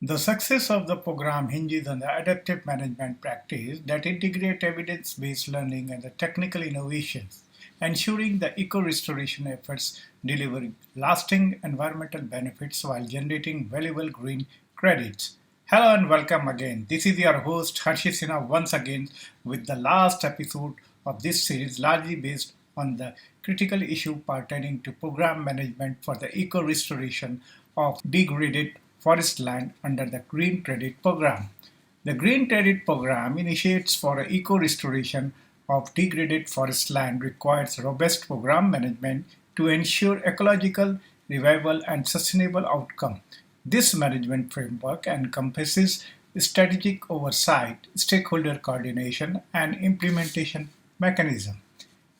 The success of the program hinges on the adaptive management practice that integrate evidence-based learning and the technical innovations, ensuring the eco-restoration efforts deliver lasting environmental benefits while generating valuable green credits. Hello and welcome again. This is your host Harshit Sinha once again with the last episode of this series largely based on the critical issue pertaining to program management for the eco-restoration of degraded forest land under the Green Credit Program. The Green Credit Program initiates for eco-restoration of degraded forest land requires robust program management to ensure ecological revival and sustainable outcome. This management framework encompasses strategic oversight, stakeholder coordination, and implementation mechanism.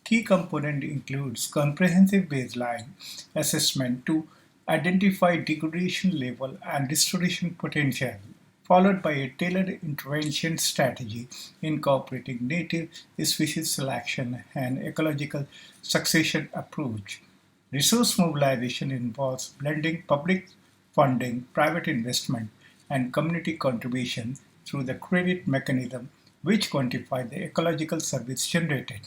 Key component includes comprehensive baseline assessment to identify degradation level and restoration potential, followed by a tailored intervention strategy incorporating native species selection and ecological succession approach. Resource mobilization involves blending public funding, private investment, and community contribution through the credit mechanism which quantify the ecological service generated.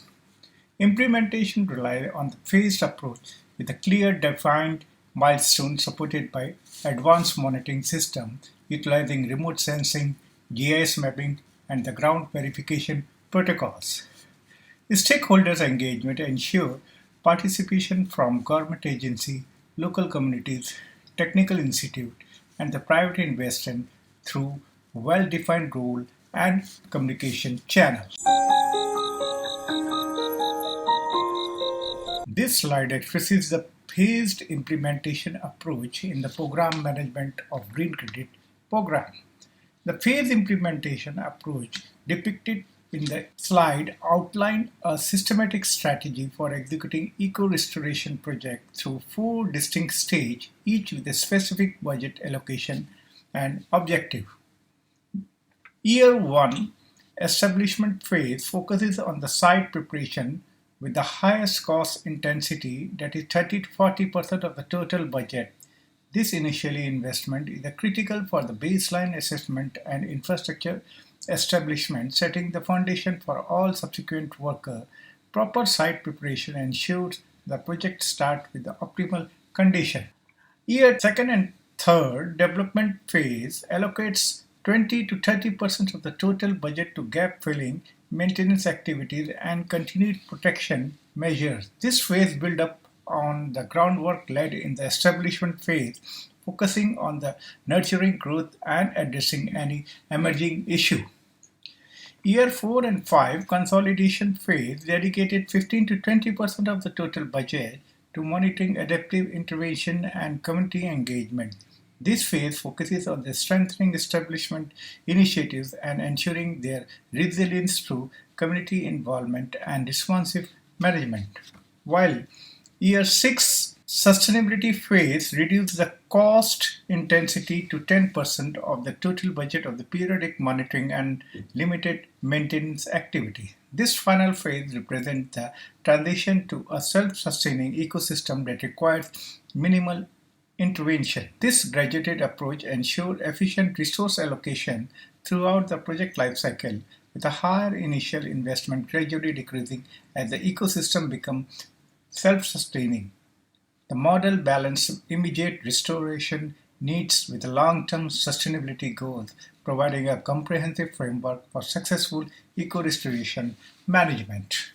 Implementation relies on the phased approach with a clear defined milestone supported by advanced monitoring system utilizing remote sensing, GIS mapping, and the ground verification protocols. Stakeholders engagement ensure participation from government agency, local communities, technical institute, and the private investment through well-defined role and communication channels. This slide expresses the phased implementation approach in the program management of Green Credit Program. The phased implementation approach depicted in the slide outlined a systematic strategy for executing eco-restoration project through four distinct stages, each with a specific budget allocation and objective. Year 1 establishment phase focuses on the site preparation with the highest cost intensity, that is 30 to 40% of the total budget. This initial investment is critical for the baseline assessment and infrastructure establishment, setting the foundation for all subsequent work. Proper site preparation ensures the project start with the optimal condition. Year second and third development phase allocates 20 to 30% of the total budget to gap filling, maintenance activities, and continued protection measures. This phase builds up on the groundwork laid in the establishment phase, focusing on the nurturing growth and addressing any emerging issue. Year 4 and 5 consolidation phase dedicated 15 to 20% of the total budget to monitoring adaptive intervention and community engagement. This phase focuses on the strengthening establishment initiatives and ensuring their resilience through community involvement and responsive management. While Year 6 sustainability phase reduces the cost intensity to 10% of the total budget of the periodic monitoring and limited maintenance activity. This final phase represents the transition to a self-sustaining ecosystem that requires minimal intervention. This graduated approach ensures efficient resource allocation throughout the project lifecycle, with a higher initial investment gradually decreasing as the ecosystem becomes self-sustaining. The model balances immediate restoration needs with long-term sustainability goals, providing a comprehensive framework for successful eco-restoration management.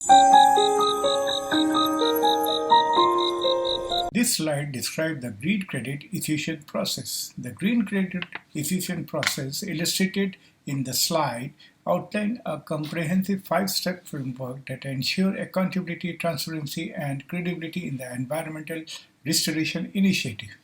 This slide describes the Green Credit Issuance Process. The Green Credit Issuance Process illustrated in the slide outline a comprehensive five-step framework that ensure accountability, transparency, and credibility in the environmental restoration initiative.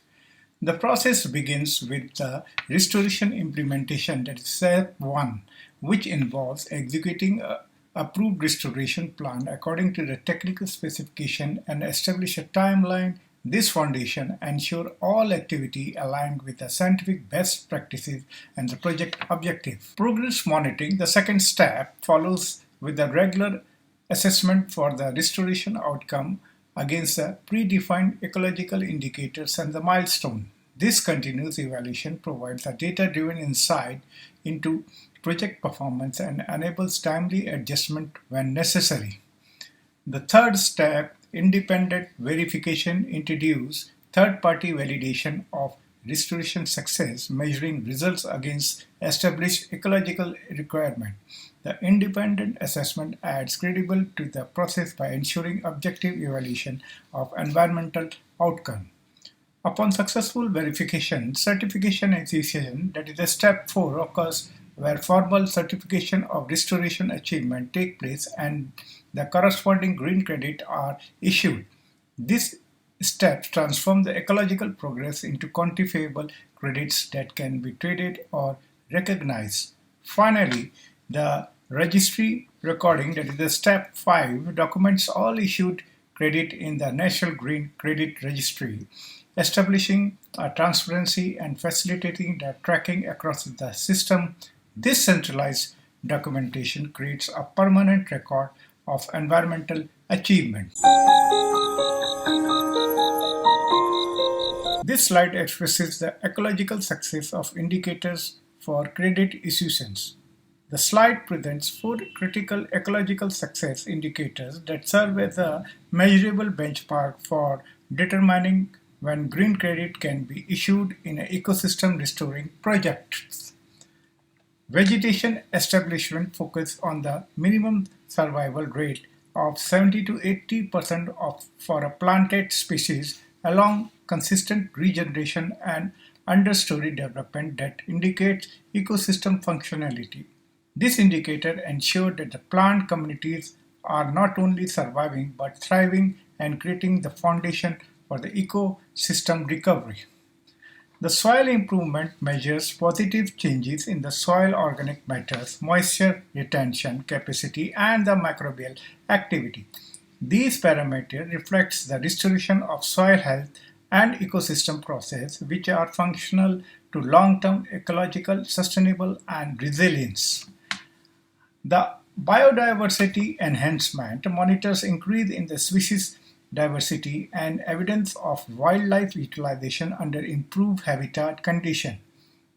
The process begins with the restoration implementation, that is step 1, which involves executing a approved restoration plan according to the technical specification and establish a timeline. This foundation ensures all activity aligned with the scientific best practices and the project objective. Progress monitoring, the second step, follows with the regular assessment for the restoration outcome against the predefined ecological indicators and the milestone. This continuous evaluation provides a data-driven insight into project performance and enables timely adjustment when necessary. The third step, independent verification, introduces third-party validation of restoration success, measuring results against established ecological requirements. The independent assessment adds credibility to the process by ensuring objective evaluation of environmental outcome. Upon successful verification, certification initiation, that is the step 4, occurs where formal certification of restoration achievement take place and the corresponding green credit are issued. These steps transform the ecological progress into quantifiable credits that can be traded or recognized. Finally, the registry recording, that is the step 5, documents all issued credit in the National Green Credit Registry, establishing transparency and facilitating the tracking across the system. This centralized documentation creates a permanent record of environmental achievement. This slide expresses the ecological success of indicators for credit issuance. The slide presents 4 critical ecological success indicators that serve as a measurable benchmark for determining when green credit can be issued in an ecosystem restoring project. Vegetation establishment focus on the minimum survival rate of 70 to 80% for a planted species along consistent regeneration and understory development that indicates ecosystem functionality. This indicator ensures that the plant communities are not only surviving but thriving and creating the foundation for the ecosystem recovery. The soil improvement measures positive changes in the soil organic matters, moisture retention capacity, and the microbial activity. These parameters reflect the restoration of soil health and ecosystem process which are functional to long-term ecological sustainable and resilience. The biodiversity enhancement monitors increase in the species diversity and evidence of wildlife utilization under improved habitat conditions.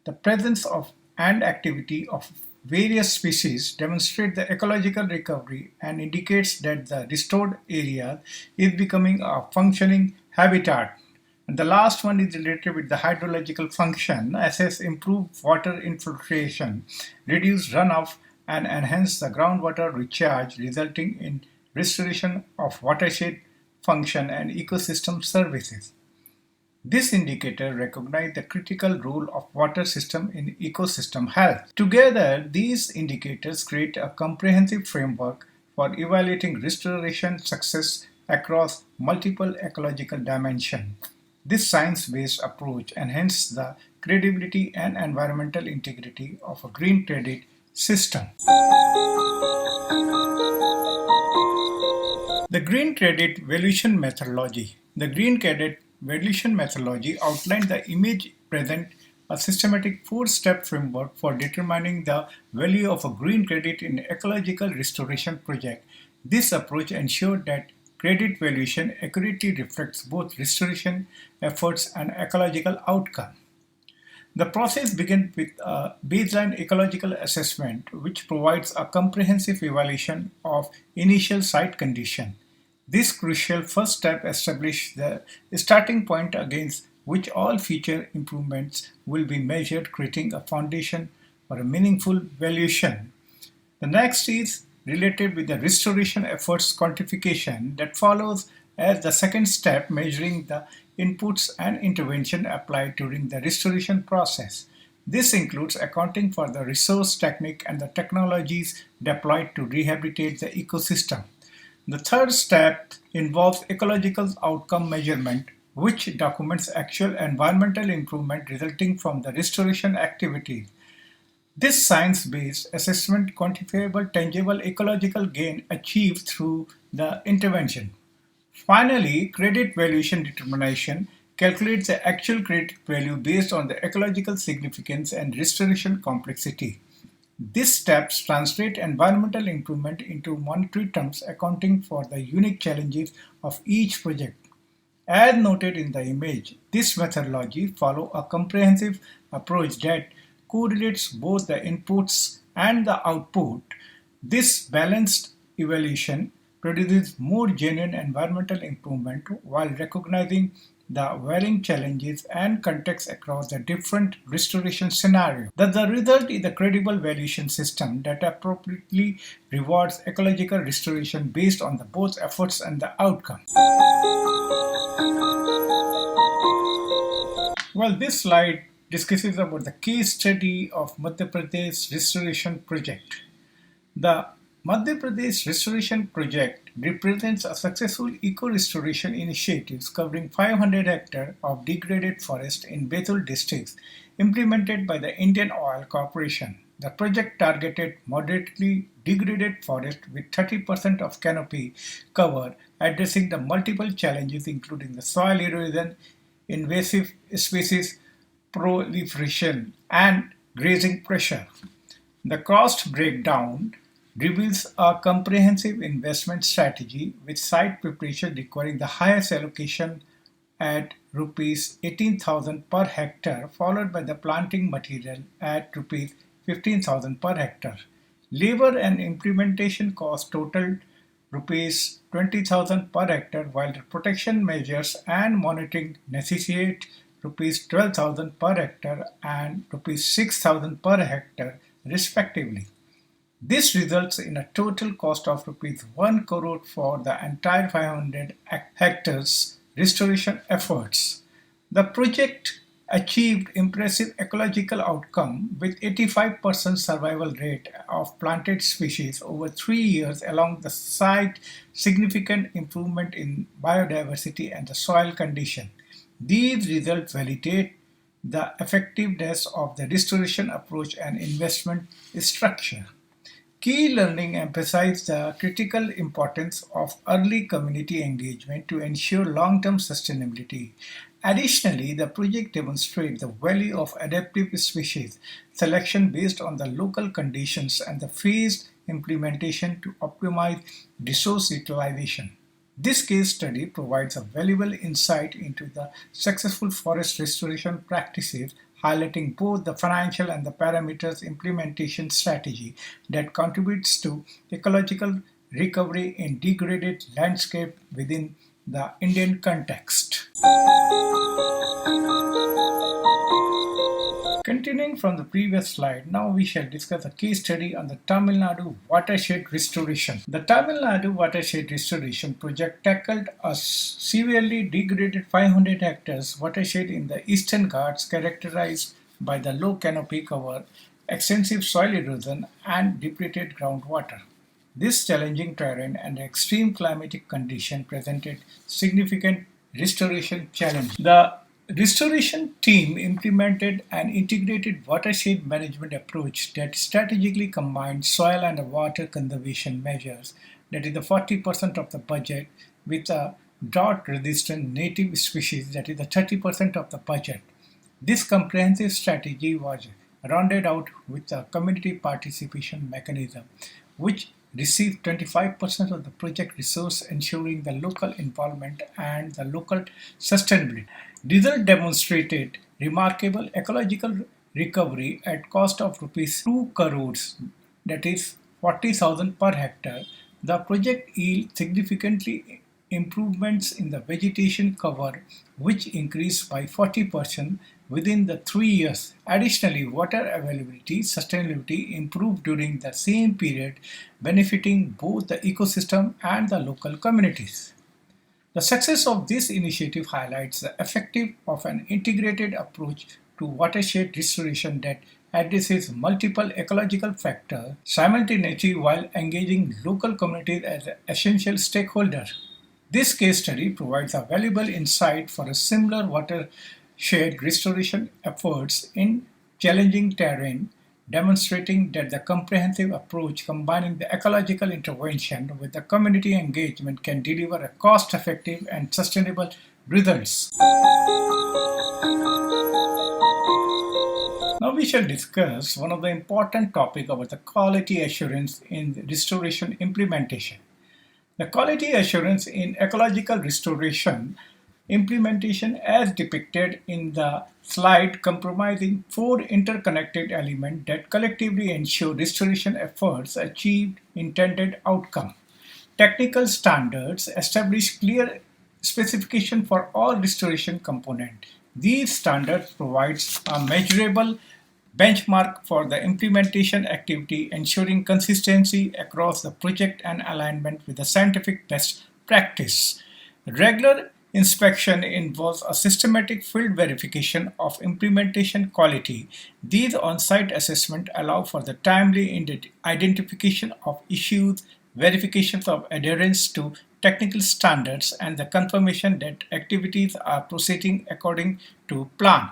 The presence of and activity of various species demonstrate the ecological recovery and indicates that the restored area is becoming a functioning habitat. And the last one is related with the hydrological function, assess improved water infiltration, reduce runoff, and enhance the groundwater recharge, resulting in restoration of watershed function and ecosystem services. This indicator recognizes the critical role of water system in ecosystem health. Together, these indicators create a comprehensive framework for evaluating restoration success across multiple ecological dimensions. This science-based approach enhances the credibility and environmental integrity of a green credit system. The Green Credit Valuation Methodology. The Green Credit Valuation Methodology outlined the image present a systematic 4-step framework for determining the value of a green credit in ecological restoration project. This approach ensured that credit valuation accurately reflects both restoration efforts and ecological outcome. The process begins with a baseline ecological assessment, which provides a comprehensive evaluation of initial site condition. This crucial first step establishes the starting point against which all future improvements will be measured, creating a foundation for a meaningful valuation. The next is related with the restoration efforts quantification that follows as the second step, measuring the inputs and intervention applied during the restoration process. This includes accounting for the resource technique and the technologies deployed to rehabilitate the ecosystem. The third step involves ecological outcome measurement, which documents actual environmental improvement resulting from the restoration activity. This science-based assessment quantifiable tangible ecological gain achieved through the intervention. Finally, credit valuation determination calculates the actual credit value based on the ecological significance and restoration complexity. These steps translate environmental improvement into monetary terms, accounting for the unique challenges of each project. As noted in the image, this methodology follows a comprehensive approach that correlates both the inputs and the output. This balanced evaluation produces more genuine environmental improvement while recognizing the varying challenges and contexts across the different restoration scenarios. Thus, the result is a credible valuation system that appropriately rewards ecological restoration based on the both efforts and the outcome. Well, this slide discusses about the case study of Madhya Pradesh Restoration Project. The Madhya Pradesh Restoration Project represents a successful eco-restoration initiative covering 500 hectares of degraded forest in Betul districts implemented by the Indian Oil Corporation. The project targeted moderately degraded forest with 30% of canopy cover, addressing the multiple challenges including the soil erosion, invasive species proliferation, and grazing pressure. The cost breakdown reveals a comprehensive investment strategy with site preparation requiring the highest allocation at rupees 18,000 per hectare, followed by the planting material at rupees 15,000 per hectare. Labor and implementation cost totaled rupees 20,000 per hectare, while the protection measures and monitoring necessitate rupees 12,000 per hectare and rupees 6,000 per hectare respectively. This results in a total cost of rupees 1 crore for the entire 500 hectares restoration efforts. The project achieved impressive ecological outcome with 85% survival rate of planted species over 3 years along the site, significant improvement in biodiversity and the soil condition. These results validate the effectiveness of the restoration approach and investment structure. Key learning emphasized the critical importance of early community engagement to ensure long-term sustainability. Additionally, the project demonstrates the value of adaptive species selection based on the local conditions and the phased implementation to optimize resource utilization. This case study provides a valuable insight into the successful forest restoration practices, highlighting both the financial and the parameters implementation strategy that contributes to ecological recovery in degraded landscape within the Indian context. Continuing from the previous slide, now we shall discuss a case study on the Tamil Nadu Watershed Restoration. The Tamil Nadu Watershed Restoration project tackled a severely degraded 500 hectares watershed in the Eastern Ghats characterized by the low canopy cover, extensive soil erosion, and depleted groundwater. This challenging terrain and extreme climatic condition presented significant restoration challenges. The restoration team implemented an integrated watershed management approach that strategically combined soil and water conservation measures, that is the 40% of the budget, with a drought-resistant native species, that is the 30% of the budget. This comprehensive strategy was rounded out with a community participation mechanism, which received 25% of the project resource, ensuring the local involvement and the local sustainability. Result demonstrated remarkable ecological recovery at cost of rupees 2 crores, that is 40,000 per hectare. The project yield significantly improvements in the vegetation cover, which increased by 40% within the 3 years. Additionally, water availability sustainability improved during the same period, benefiting both the ecosystem and the local communities. The success of this initiative highlights the effectiveness of an integrated approach to watershed restoration that addresses multiple ecological factors simultaneously while engaging local communities as essential stakeholders. This case study provides a valuable insight for a similar watershed restoration efforts in challenging terrain, demonstrating that the comprehensive approach combining the ecological intervention with the community engagement can deliver a cost-effective and sustainable results. Now we shall discuss one of the important topics about the quality assurance in restoration implementation. The quality assurance in ecological restoration implementation as depicted in the slide comprising four interconnected elements that collectively ensure restoration efforts achieve intended outcome. Technical standards establish clear specification for all restoration components. These standards provide a measurable benchmark for the implementation activity, ensuring consistency across the project and alignment with the scientific best practice. Regular inspection involves a systematic field verification of implementation quality. These on-site assessments allow for the timely identification of issues, verifications of adherence to technical standards, and the confirmation that activities are proceeding according to plan.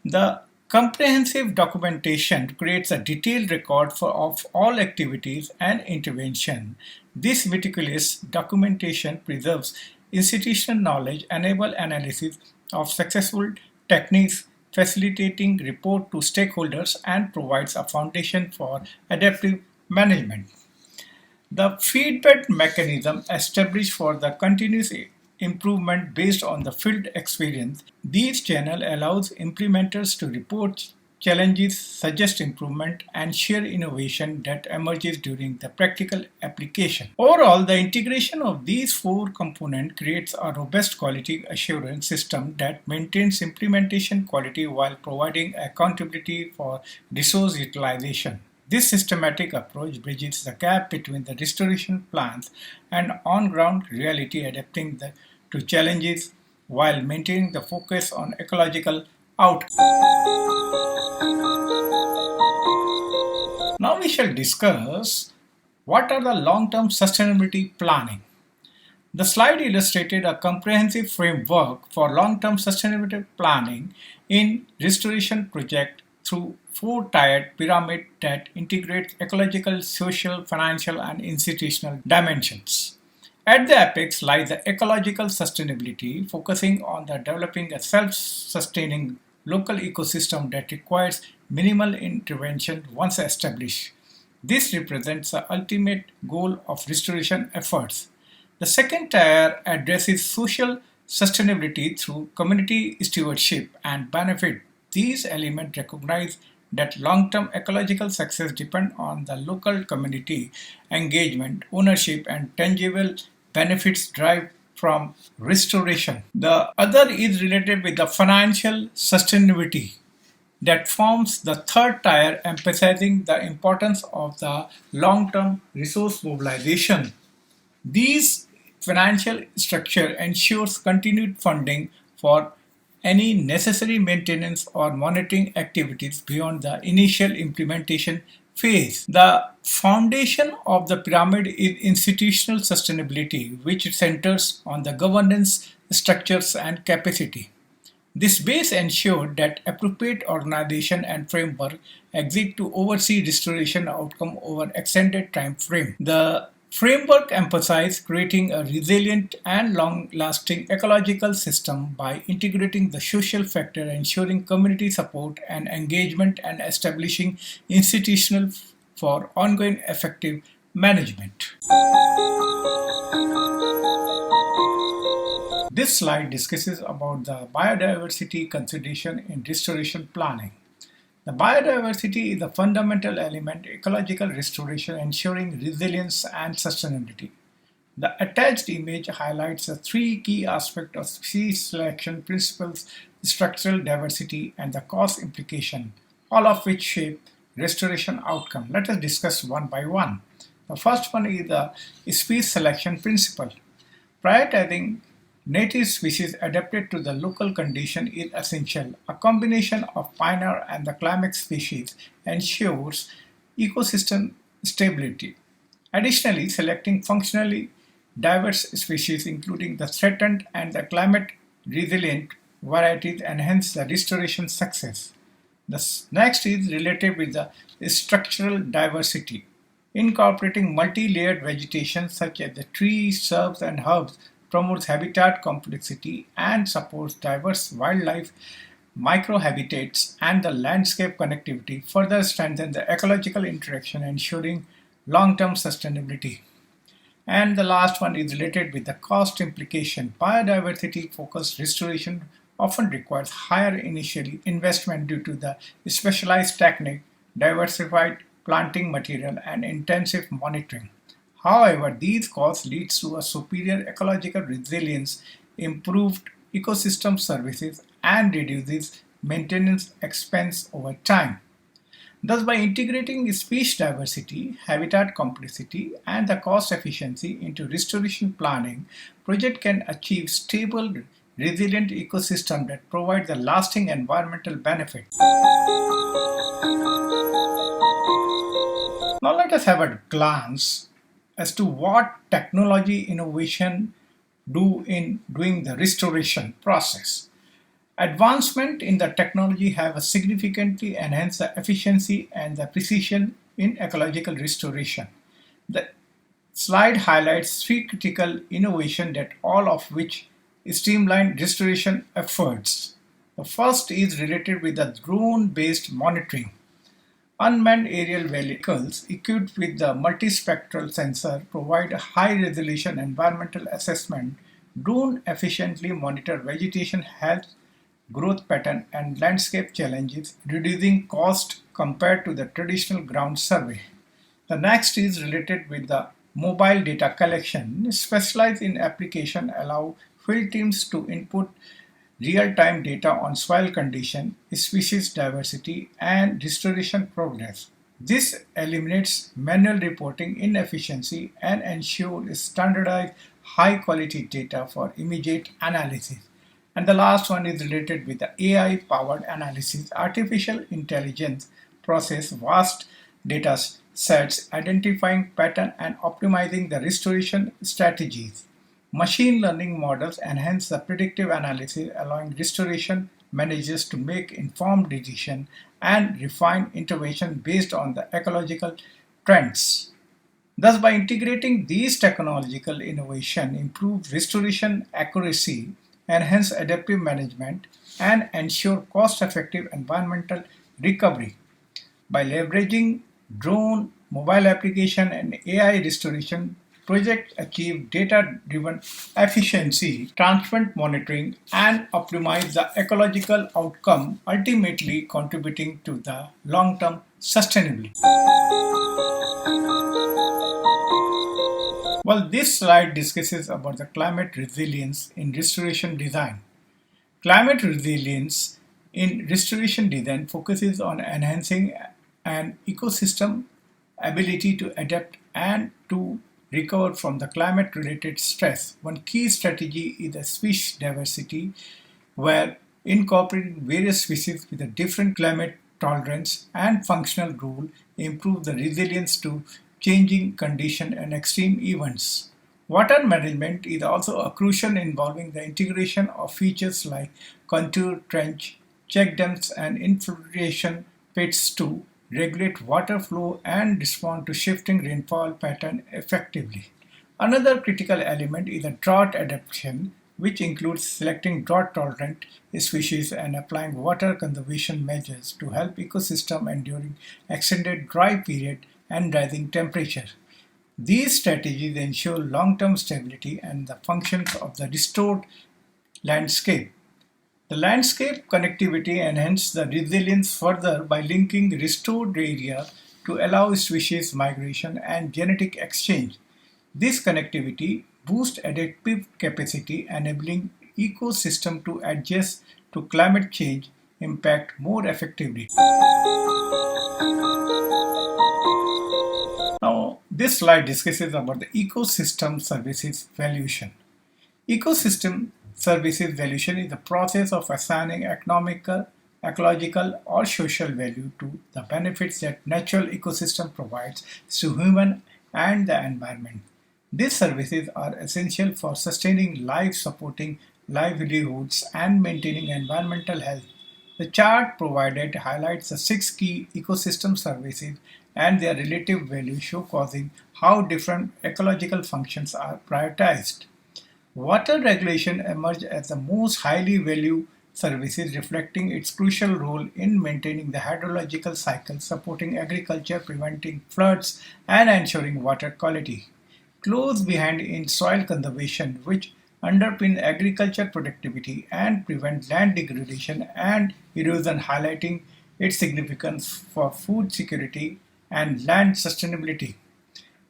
The comprehensive documentation creates a detailed record of all activities and intervention. This meticulous documentation preserves institutional knowledge, enables analysis of successful techniques, facilitating report to stakeholders, and provides a foundation for adaptive management. The feedback mechanism established for the continuous improvement based on the field experience. These channel allows implementers to report challenges, suggest improvement, and share innovation that emerges during the practical application. Overall, the integration of these four components creates a robust quality assurance system that maintains implementation quality while providing accountability for resource utilization. This systematic approach bridges the gap between the restoration plans and on-ground reality, adapting to challenges while maintaining the focus on ecological outcomes. Now we shall discuss what are the long-term sustainability planning. The slide illustrated a comprehensive framework for long-term sustainability planning in restoration project through four-tiered pyramid that integrates ecological, social, financial, and institutional dimensions. At the apex lies the ecological sustainability, focusing on the developing a self-sustaining local ecosystem that requires minimal intervention once established. This represents the ultimate goal of restoration efforts. The second tier addresses social sustainability through community stewardship and benefit. These elements recognize that long-term ecological success depends on the local community engagement, ownership, and tangible benefits derived from restoration. The other is related with the financial sustainability that forms the third tier, emphasizing the importance of the long-term resource mobilization. These financial structure ensures continued funding for any necessary maintenance or monitoring activities beyond the initial implementation phase. The foundation of the pyramid is institutional sustainability, which centers on the governance structures and capacity. This base ensured that appropriate organization and framework exist to oversee restoration outcome over extended time frame. The framework emphasizes creating a resilient and long-lasting ecological system by integrating the social factor, ensuring community support and engagement, and establishing institutional for ongoing effective management. This slide discusses about the biodiversity consideration in restoration planning. The biodiversity is a fundamental element in ecological restoration, ensuring resilience and sustainability. The attached image highlights the three key aspects of species selection principles, structural diversity, and the cost implication, all of which shape restoration outcome. Let us discuss one by one. The first one is the species selection principle. Prioritizing native species adapted to the local condition is essential. A combination of pioneer and the climax species ensures ecosystem stability. Additionally, selecting functionally diverse species, including the threatened and the climate resilient varieties, enhance the restoration success. The next is related with the structural diversity. Incorporating multi-layered vegetation such as the trees, shrubs, and herbs promotes habitat complexity and supports diverse wildlife microhabitats, and the landscape connectivity further strengthen the ecological interaction, ensuring long-term sustainability. And the last one is related with the cost implication. Biodiversity focused restoration often requires higher initial investment due to the specialized technique, diversified planting material, and intensive monitoring. However, these costs lead to a superior ecological resilience, improved ecosystem services, and reduces maintenance expense over time. Thus, by integrating species diversity, habitat complexity, and the cost efficiency into restoration planning, project can achieve stable, resilient ecosystem that provides a lasting environmental benefit. Now let us have a glance as to what technology innovation do in doing the restoration process. Advancement in the technology have significantly enhanced the efficiency and the precision in ecological restoration. The slide highlights three critical innovations that all of which streamline restoration efforts. The first is related with the drone-based monitoring. Unmanned aerial vehicles equipped with the multispectral sensor provide a high-resolution environmental assessment. Drone efficiently monitor vegetation health, growth pattern, and landscape challenges, reducing cost compared to the traditional ground survey. The next is related with the mobile data collection. Specialized in application allow field teams to input real-time data on soil condition, species diversity, and restoration progress. This eliminates manual reporting inefficiency and ensures standardized high-quality data for immediate analysis. And the last one is related with the AI-powered analysis. Artificial intelligence process vast data sets, identifying pattern and optimizing the restoration strategies. Machine learning models enhance the predictive analysis, allowing restoration managers to make informed decisions and refine intervention based on the ecological trends. Thus, by integrating these technological innovation, improve restoration accuracy, enhance adaptive management, and ensure cost-effective environmental recovery. By leveraging drone, mobile application, and AI restoration, projects achieve data-driven efficiency, transparent monitoring, and optimize the ecological outcome, ultimately contributing to the long-term sustainability. Well, this slide discusses about the climate resilience in restoration design. Climate resilience in restoration design focuses on enhancing an ecosystem ability to adapt and to recover from the climate related stress. One key strategy is the species diversity, where incorporating various species with a different climate tolerance and functional role improve the resilience to changing conditions and extreme events. Water management is also a crucial involving the integration of features like contour trench, check dams, and infiltration pits to regulate water flow and respond to shifting rainfall pattern effectively. Another critical element is the drought adaptation, which includes selecting drought-tolerant species and applying water conservation measures to help ecosystem enduring extended dry period and rising temperature. These strategies ensure long-term stability and the functions of the restored landscape. The landscape connectivity enhances the resilience further by linking restored area to allow species migration and genetic exchange. This connectivity boosts adaptive capacity, enabling ecosystem to adjust to climate change impact more effectively. Now, this slide discusses about the ecosystem services valuation. Ecosystem services valuation is the process of assigning economical, ecological, or social value to the benefits that natural ecosystem provides to human and the environment. These services are essential for sustaining life, supporting livelihoods, and maintaining environmental health. The chart provided highlights the six key ecosystem services and their relative value, showcasing how different ecological functions are prioritized. Water regulation emerged as the most highly valued services, reflecting its crucial role in maintaining the hydrological cycle, supporting agriculture, preventing floods, and ensuring water quality. close behind in soil conservation, which underpin agriculture productivity and prevent land degradation and erosion, highlighting its significance for food security and land sustainability.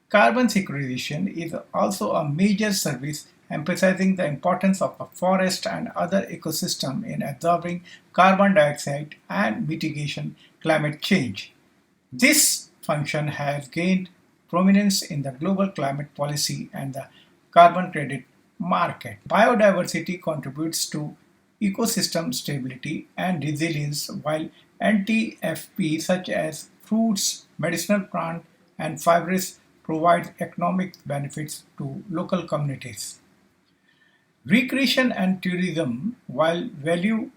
Carbon sequestration is also a major service emphasizing the importance of a forest and other ecosystem in absorbing carbon dioxide and mitigating climate change. This function has gained prominence in the global climate policy and the carbon credit market. Biodiversity contributes to ecosystem stability and resilience, while anti-FP such as fruits, medicinal plants, and fibers provide economic benefits to local communities. Recreation and tourism, while valued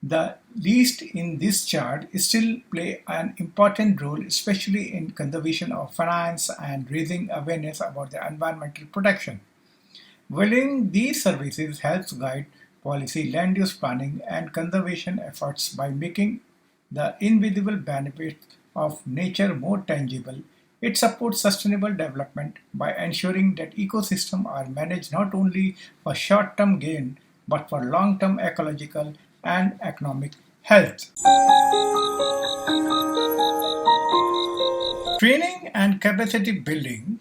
the least in this chart, still play an important role, especially in conservation of finance and raising awareness about the environmental protection. Valuing these services helps guide policy, land use planning, and conservation efforts by making the invisible benefits of nature more tangible. It supports sustainable development by ensuring that ecosystems are managed not only for short term gain but for long term ecological and economic health. Training and capacity building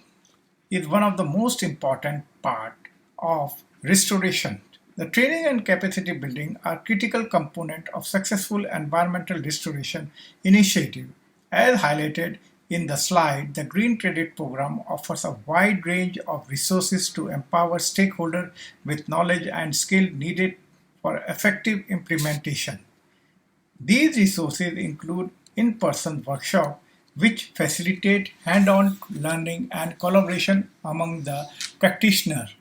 is one of the most important part of restoration. The training and capacity building are critical component of successful environmental restoration initiative. As highlighted in the slide, the Green Credit Program offers a wide range of resources to empower stakeholders with knowledge and skill needed for effective implementation. These resources include in-person workshops which facilitate hand-on learning and collaboration among the practitioners.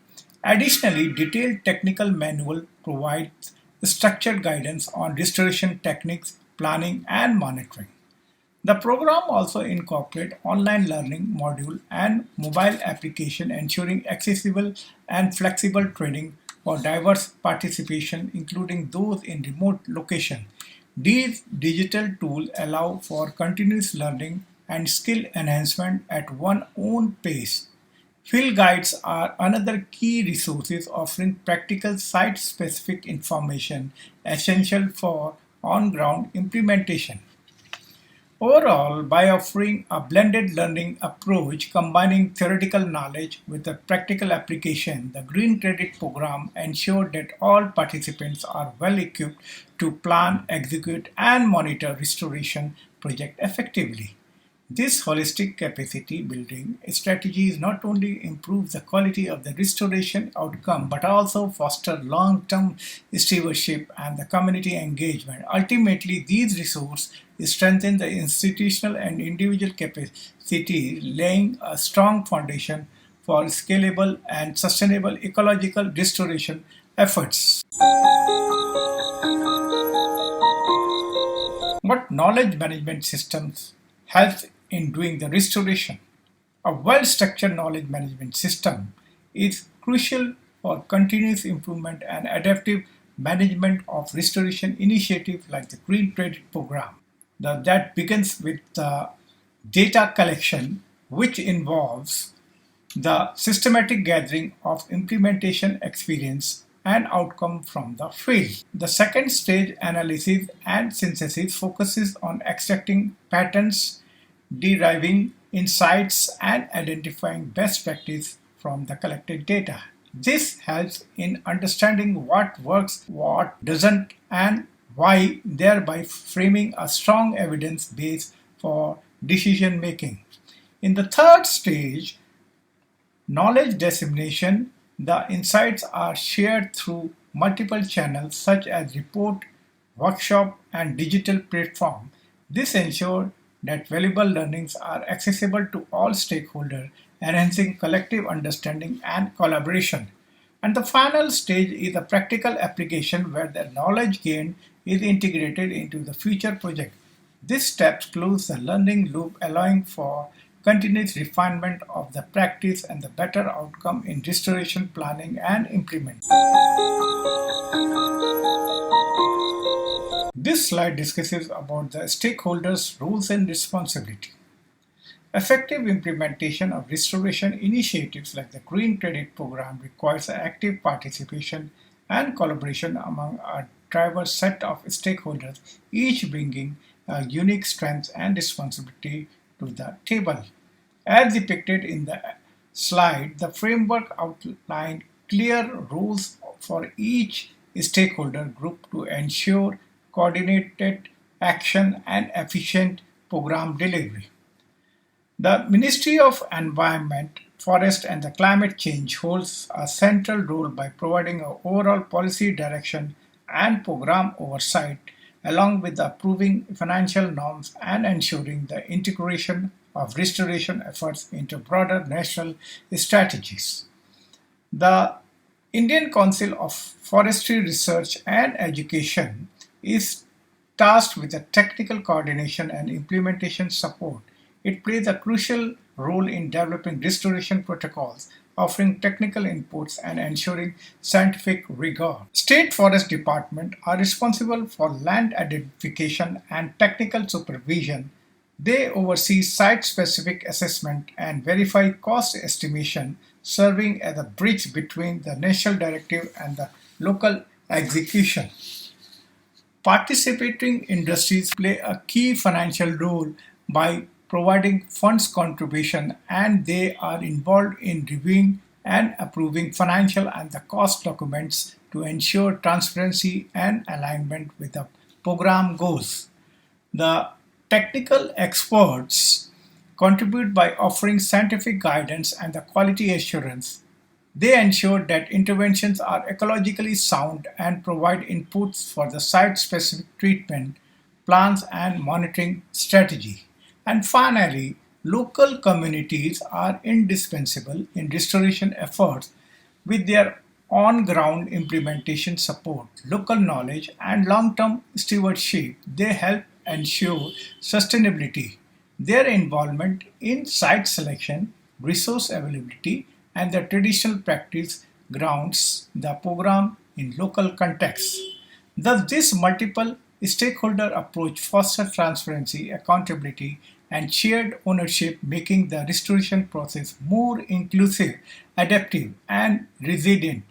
Additionally, detailed technical manual provides structured guidance on restoration techniques, planning, and monitoring. The program also incorporates online learning module and mobile application ensuring accessible and flexible training for diverse participation including those in remote locations. These digital tools allow for continuous learning and skill enhancement at one's own pace. Field guides are another key resources offering practical site-specific information essential for on-ground implementation. Overall, by offering a blended learning approach combining theoretical knowledge with a practical application, the Green Credit Program ensures that all participants are well equipped to plan, execute, and monitor restoration projects effectively. This holistic capacity building strategies not only improve the quality of the restoration outcome but also foster long-term stewardship and the community engagement. Ultimately, these resources strengthen the institutional and individual capacity, laying a strong foundation for scalable and sustainable ecological restoration efforts. What knowledge management systems helps in doing the restoration? A well-structured knowledge management system is crucial for continuous improvement and adaptive management of restoration initiatives like the Green Credit Program. That begins with the data collection, which involves the systematic gathering of implementation experience and outcome from the field. The second stage, analysis and synthesis, focuses on extracting patterns, deriving insights, and identifying best practice from the collected data. This helps in understanding what works, what doesn't, and why, thereby framing a strong evidence base for decision making. In the third stage, knowledge dissemination, the insights are shared through multiple channels such as report, workshop, and digital platform. This ensures that valuable learnings are accessible to all stakeholders, enhancing collective understanding and collaboration. And the final stage is a practical application where the knowledge gained is integrated into the future project. This step closes the learning loop, allowing for continuous refinement of the practice and the better outcome in restoration planning and implementation. This slide discusses about the stakeholders' roles and responsibility. Effective implementation of restoration initiatives like the Green Credit Program requires active participation and collaboration among a diverse set of stakeholders, each bringing a unique strengths and responsibility to the table. As depicted in the slide, the framework outlined clear rules for each stakeholder group to ensure coordinated action and efficient program delivery. The Ministry of Environment, Forest and the Climate Change holds a central role by providing an overall policy direction and program oversight, along with approving financial norms and ensuring the integration of restoration efforts into broader national strategies. The Indian Council of Forestry Research and Education is tasked with the technical coordination and implementation support. It plays a crucial role in developing restoration protocols, offering technical inputs, and ensuring scientific rigor. State forest departments are responsible for land identification and technical supervision. They oversee site-specific assessment and verify cost estimation, serving as a bridge between the national directive and the local execution. Participating industries play a key financial role by providing funds contribution, and they are involved in reviewing and approving financial and the cost documents to ensure transparency and alignment with the program goals. The technical experts contribute by offering scientific guidance and the quality assurance. They ensure that interventions are ecologically sound and provide inputs for the site-specific treatment plans and monitoring strategy. And finally, local communities are indispensable in restoration efforts with their on ground implementation support, local knowledge, and long term stewardship. They help ensure sustainability. Their involvement in site selection, resource availability, and the traditional practice grounds the program in local context. Thus, this multiple stakeholder approach fosters transparency, accountability, and shared ownership, making the restoration process more inclusive, adaptive, and resilient.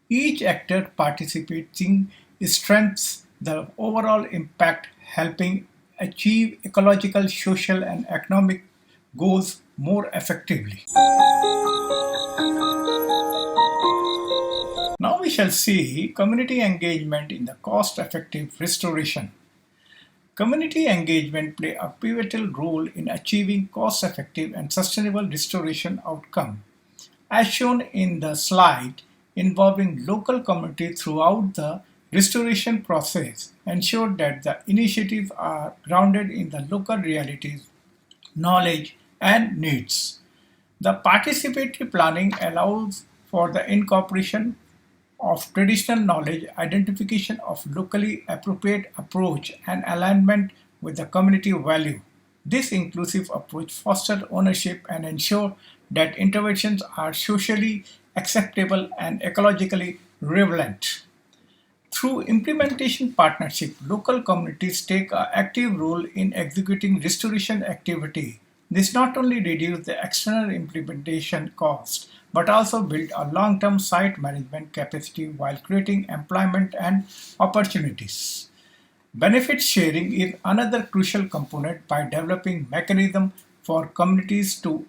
Each actor participating strengthens the overall impact, helping achieve ecological, social, and economic goals more effectively. Now we shall see community engagement in the cost-effective restoration. Community engagement play a pivotal role in achieving cost-effective and sustainable restoration outcome. As shown in the slide, involving local communities throughout the restoration process ensure that the initiatives are grounded in the local realities, knowledge, and needs. The participatory planning allows for the incorporation of traditional knowledge, identification of locally appropriate approach, and alignment with the community value. This inclusive approach fosters ownership and ensures that interventions are socially acceptable and ecologically relevant. Through implementation partnership, local communities take an active role in executing restoration activity. This not only reduces the external implementation cost, but also build a long-term site management capacity while creating employment and opportunities. Benefit sharing is another crucial component by developing mechanisms for communities to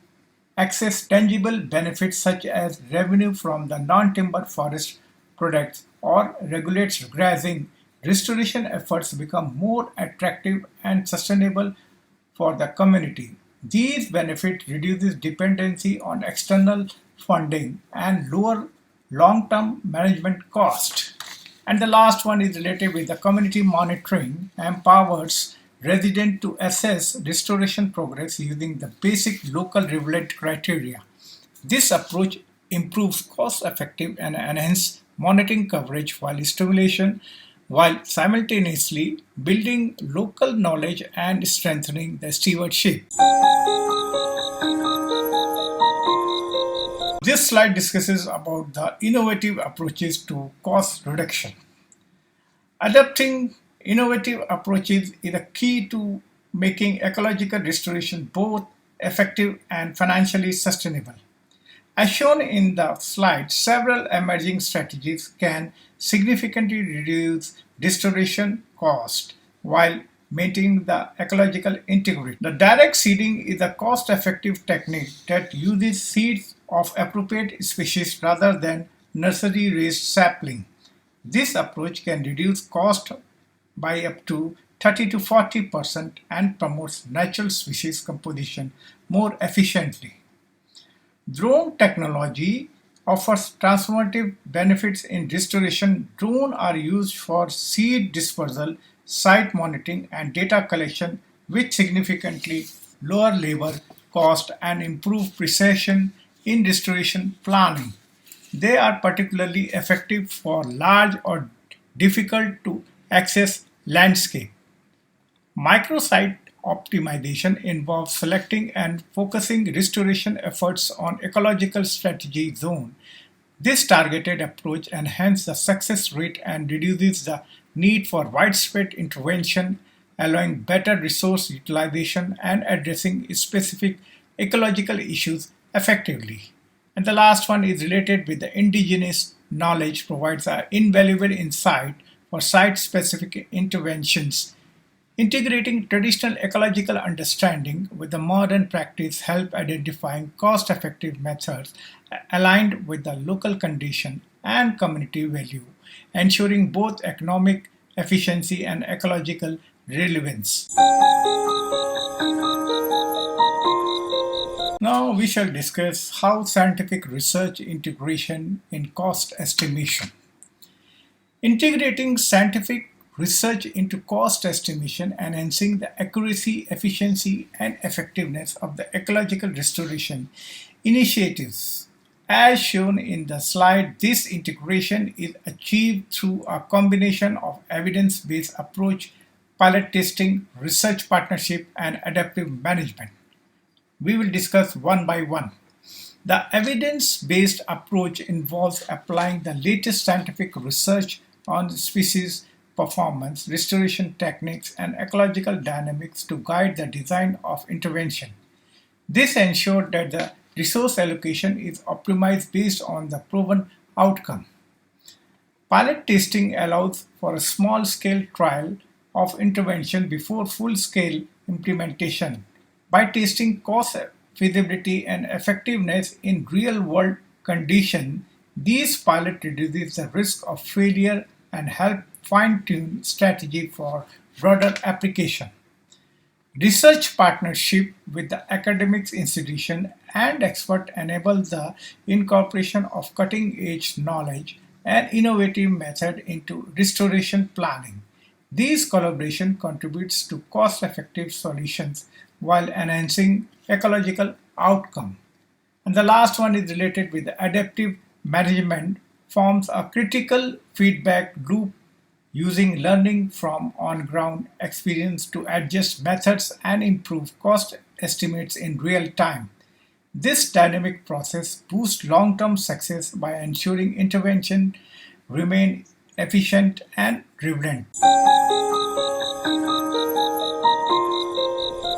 access tangible benefits such as revenue from the non-timber forest products or regulates grazing. Restoration efforts become more attractive and sustainable for the community. These benefits reduces dependency on external funding and lower long-term management cost. And the last one is related with the community monitoring empowers residents to assess restoration progress using the basic local relevant criteria. This approach improves cost-effective and enhance monitoring coverage while simultaneously building local knowledge and strengthening the stewardship. This slide discusses about the innovative approaches to cost reduction. Adopting innovative approaches is a key to making ecological restoration both effective, and financially sustainable. As shown in the slide, several emerging strategies can significantly reduce restoration cost while maintaining the ecological integrity. The direct seeding is a cost-effective technique that uses seeds of appropriate species rather than nursery-raised sapling. This approach can reduce cost by up to 30 to 40% and promotes natural species composition more efficiently. Drone technology offers transformative benefits in restoration. Drones are used for seed dispersal, site monitoring, and data collection, which significantly lower labor cost and improve precision in restoration planning. They are particularly effective for large or difficult to access landscape. Microsite optimization involves selecting and focusing restoration efforts on ecological strategy zone. This targeted approach enhances the success rate and reduces the need for widespread intervention, allowing better resource utilization and addressing specific ecological issues effectively. And the last one is related with the indigenous knowledge provides an invaluable insight for site-specific interventions. Integrating traditional ecological understanding with the modern practice help identifying cost-effective methods aligned with the local condition and community value, ensuring both economic efficiency and ecological relevance. Now we shall discuss how scientific research integration in cost estimation. Integrating scientific research into cost estimation, enhancing the accuracy, efficiency, and effectiveness of the ecological restoration initiatives. As shown in the slide, this integration is achieved through a combination of evidence-based approach, pilot testing, research partnership, and adaptive management. We will discuss one by one. The evidence-based approach involves applying the latest scientific research on species performance, restoration techniques, and ecological dynamics to guide the design of intervention. This ensures that the resource allocation is optimized based on the proven outcome. Pilot testing allows for a small-scale trial of intervention before full-scale implementation. By testing cost feasibility and effectiveness in real-world conditions, these pilots reduce the risk of failure and help fine-tune strategy for broader application. Research partnership with the academic institution and expert enable the incorporation of cutting-edge knowledge and innovative method into restoration planning. These collaboration contributes to cost-effective solutions while enhancing ecological outcome. And the last one is related with adaptive management forms a critical feedback loop using learning from on-ground experience to adjust methods and improve cost estimates in real time. This dynamic process boosts long-term success by ensuring intervention remain efficient and relevant.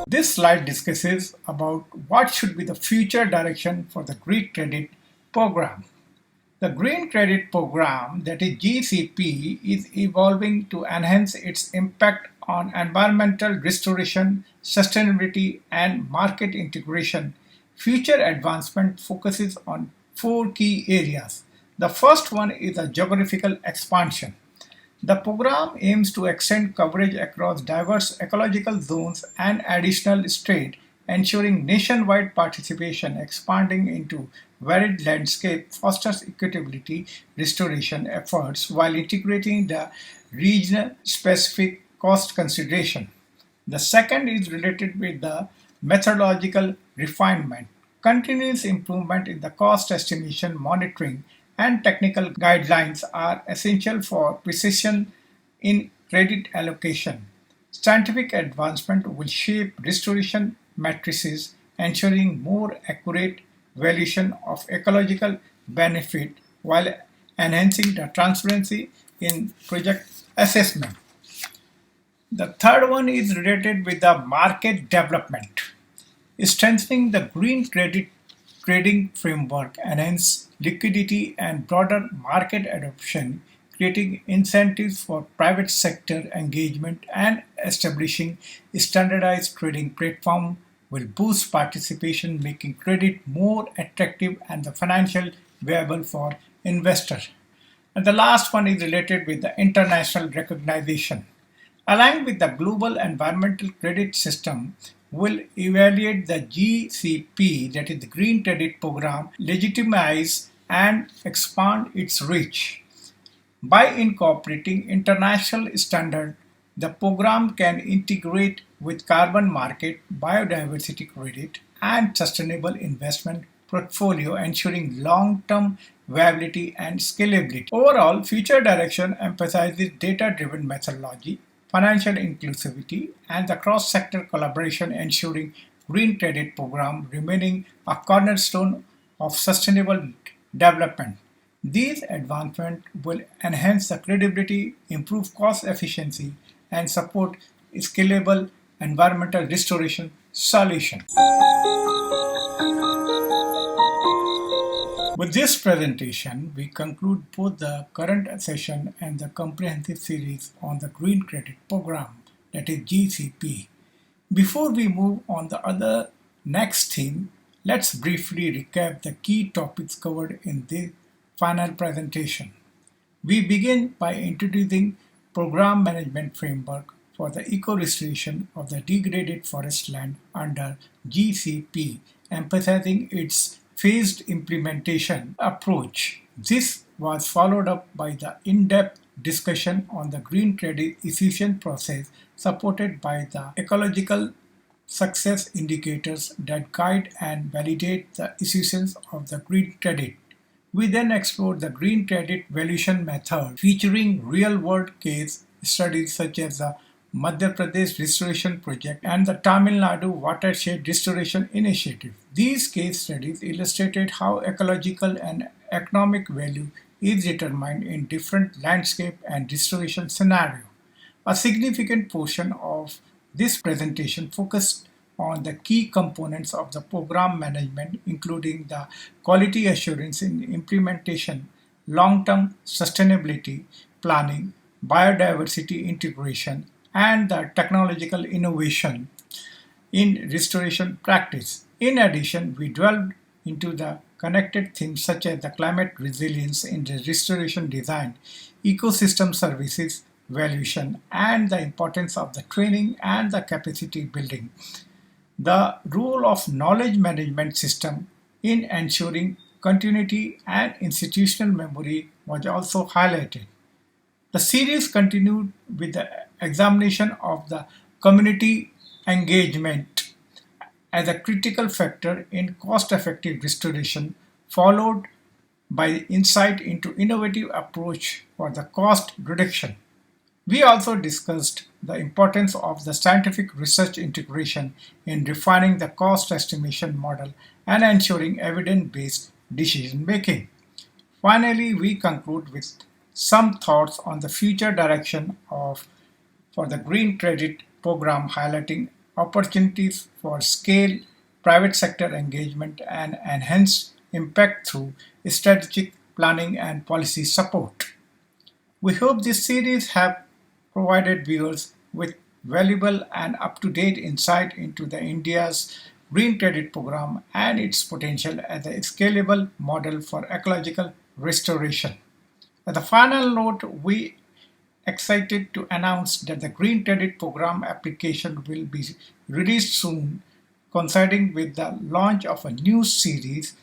This slide discusses about what should be the future direction for the Green Credit Program. The Green Credit Program, that is GCP, is evolving to enhance its impact on environmental restoration, sustainability, and market integration. Future advancement focuses on four key areas. The first one is a geographical expansion. The program aims to extend coverage across diverse ecological zones and additional states, ensuring nationwide participation, expanding into varied landscape, fosters equitability restoration efforts while integrating the region-specific cost consideration. The second is related with the methodological refinement. Continuous improvement in the cost estimation, monitoring, and technical guidelines are essential for precision in credit allocation. Scientific advancement will shape restoration matrices, ensuring more accurate valuation of ecological benefit while enhancing the transparency in project assessment. The third one is related with the market development. strengthening the green credit trading framework, enhance liquidity and broader market adoption, creating incentives for private sector engagement and establishing standardized trading platform will boost participation, making credit more attractive and the financial viable for investors. And the last one is related with the international recognition. Aligned with the global environmental credit system, will evaluate the GCP, that is the Green Credit Program, legitimize and expand its reach. By incorporating international standards, the program can integrate with carbon market, biodiversity credit, and sustainable investment portfolio, ensuring long-term viability and scalability. Overall, future direction emphasizes data-driven methodology, financial inclusivity, and the cross-sector collaboration, ensuring green credit program remaining a cornerstone of sustainable development. These advancements will enhance the credibility, improve cost efficiency, and support scalable environmental restoration solutions. With this presentation, we conclude both the current session and the comprehensive series on the Green Credit Program, that is GCP. Before we move on the other next theme, let's briefly recap the key topics covered in the final presentation. We begin by introducing program management framework for the eco-restoration of the degraded forest land under GCP, emphasizing its phased implementation approach. This was followed up by the in-depth discussion on the Green Credit Issuance Process, supported by the ecological success indicators that guide and validate the issuance of the green credit. We then explored the Green Credit Valuation method, featuring real-world case studies such as the Madhya Pradesh Restoration Project and the Tamil Nadu Watershed Restoration Initiative. These case studies illustrated how ecological and economic value is determined in different landscape and restoration scenarios. A significant portion of this presentation focused on the key components of the program management, including the quality assurance in implementation, long-term sustainability planning, biodiversity integration, and the technological innovation in restoration practice. In addition, we delved into the connected themes such as the climate resilience in the restoration design, ecosystem services, valuation, and the importance of the training and the capacity building. The role of knowledge management system in ensuring continuity and institutional memory was also highlighted. The series continued with the examination of the community engagement as a critical factor in cost-effective restoration, followed by insight into innovative approach for the cost reduction. We also discussed the importance of the scientific research integration in refining the cost estimation model and ensuring evidence-based decision making. Finally, we conclude with some thoughts on the future direction of for the Green Credit Program, highlighting opportunities for scale, private sector engagement, and enhanced impact through strategic planning and policy support. We hope this series have provided viewers with valuable and up-to-date insight into the India's Green Credit Program and its potential as a scalable model for ecological restoration. As a final note, we excited to announce that the Green Credit Program application will be released soon, coinciding with the launch of a new series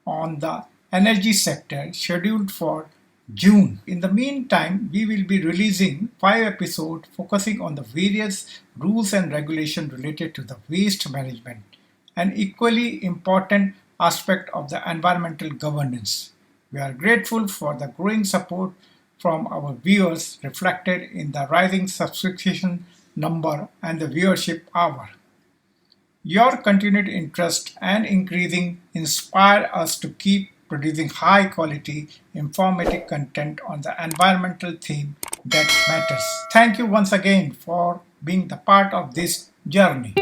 on the energy sector scheduled for June. In the meantime, we will be releasing 5 episodes focusing on the various rules and regulations related to the waste management, an equally important aspect of the environmental governance. We are grateful for the growing support from our viewers, reflected in the rising subscription number and the viewership hour. Your continued interest and increasing inspire us to keep producing high quality, informative content on the environmental theme that matters. Thank you once again for being the part of this journey.